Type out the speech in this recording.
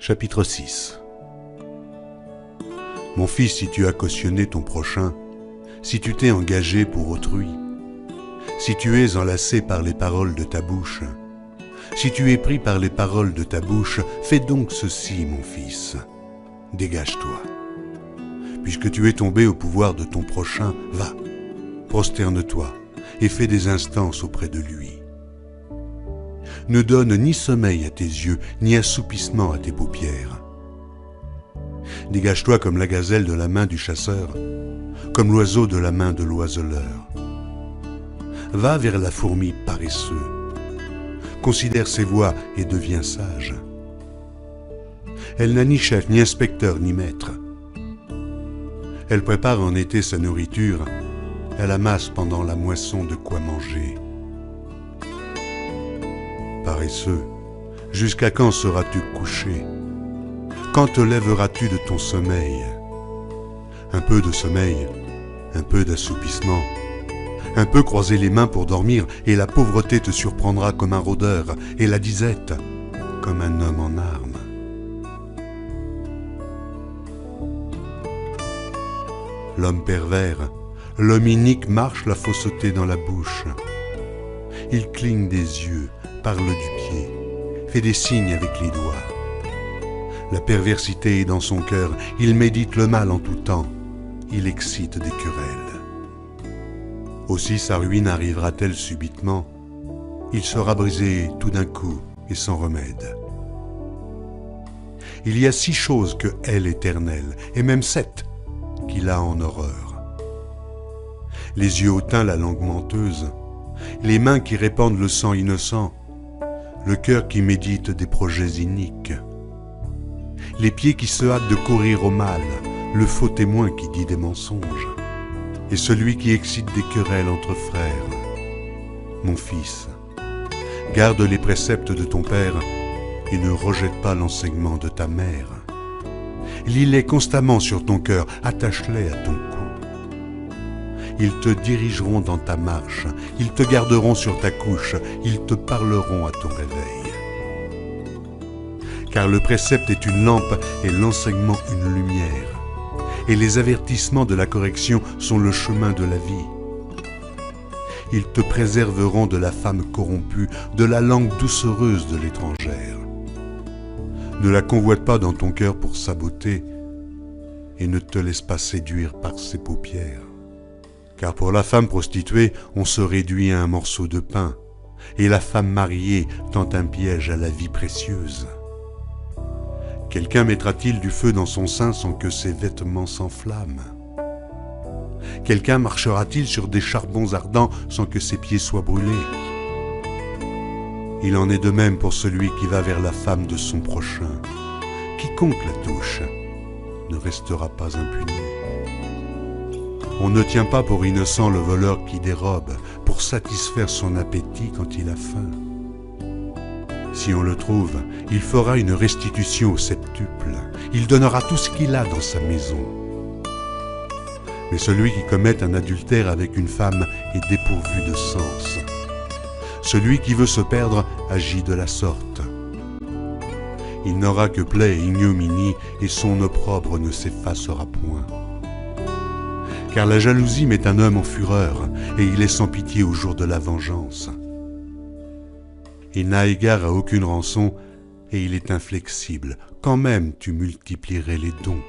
Chapitre 6. Mon fils, si tu as cautionné ton prochain, si tu t'es engagé pour autrui, si tu es enlacé par les paroles de ta bouche, si tu es pris par les paroles de ta bouche, fais donc ceci, mon fils, dégage-toi. Puisque tu es tombé au pouvoir de ton prochain, va, prosterne-toi et fais des instances auprès de lui. Ne donne ni sommeil à tes yeux, ni assoupissement à tes paupières. Dégage-toi comme la gazelle de la main du chasseur, comme l'oiseau de la main de l'oiseleur. Va vers la fourmi paresseux. Considère ses voies et deviens sage. Elle n'a ni chef, ni inspecteur, ni maître. Elle prépare en été sa nourriture, elle amasse pendant la moisson de quoi manger. Paresseux, jusqu'à quand seras-tu couché? Quand te lèveras-tu de ton sommeil? Un peu de sommeil, un peu d'assoupissement, un peu croiser les mains pour dormir, et la pauvreté te surprendra comme un rôdeur, et la disette comme un homme en armes. L'homme pervers, l'homme inique marche la fausseté dans la bouche. Il cligne des yeux, parle du pied, fait des signes avec les doigts. La perversité est dans son cœur, il médite le mal en tout temps, il excite des querelles. Aussi sa ruine arrivera-t-elle subitement, il sera brisé tout d'un coup et sans remède. Il y a 6 choses que hait l'Éternel, et même 7 qu'il a en horreur. Les yeux hautains, la langue menteuse, les mains qui répandent le sang innocent, le cœur qui médite des projets iniques, les pieds qui se hâtent de courir au mal, le faux témoin qui dit des mensonges, et celui qui excite des querelles entre frères. Mon fils, garde les préceptes de ton père et ne rejette pas l'enseignement de ta mère. Lis-les constamment sur ton cœur, attache-les à ton cou. Ils te dirigeront dans ta marche, ils te garderont sur ta couche, ils te parleront à ton réveil. Car le précepte est une lampe et l'enseignement une lumière, et les avertissements de la correction sont le chemin de la vie. Ils te préserveront de la femme corrompue, de la langue doucereuse de l'étrangère. Ne la convoite pas dans ton cœur pour sa beauté, et ne te laisse pas séduire par ses paupières. Car pour la femme prostituée, on se réduit à un morceau de pain, et la femme mariée tend un piège à la vie précieuse. Quelqu'un mettra-t-il du feu dans son sein sans que ses vêtements s'enflamment? Quelqu'un marchera-t-il sur des charbons ardents sans que ses pieds soient brûlés? Il en est de même pour celui qui va vers la femme de son prochain. Quiconque la touche ne restera pas impuni. On ne tient pas pour innocent le voleur qui dérobe pour satisfaire son appétit quand il a faim. Si on le trouve, il fera une restitution au septuple. Il donnera tout ce qu'il a dans sa maison. Mais celui qui commet un adultère avec une femme est dépourvu de sens. Celui qui veut se perdre agit de la sorte. Il n'aura que plaie et ignominie, et son opprobre ne s'effacera point. Car la jalousie met un homme en fureur, et il est sans pitié au jour de la vengeance. Il n'a égard à aucune rançon, et il est inflexible, quand même tu multiplierais les dons.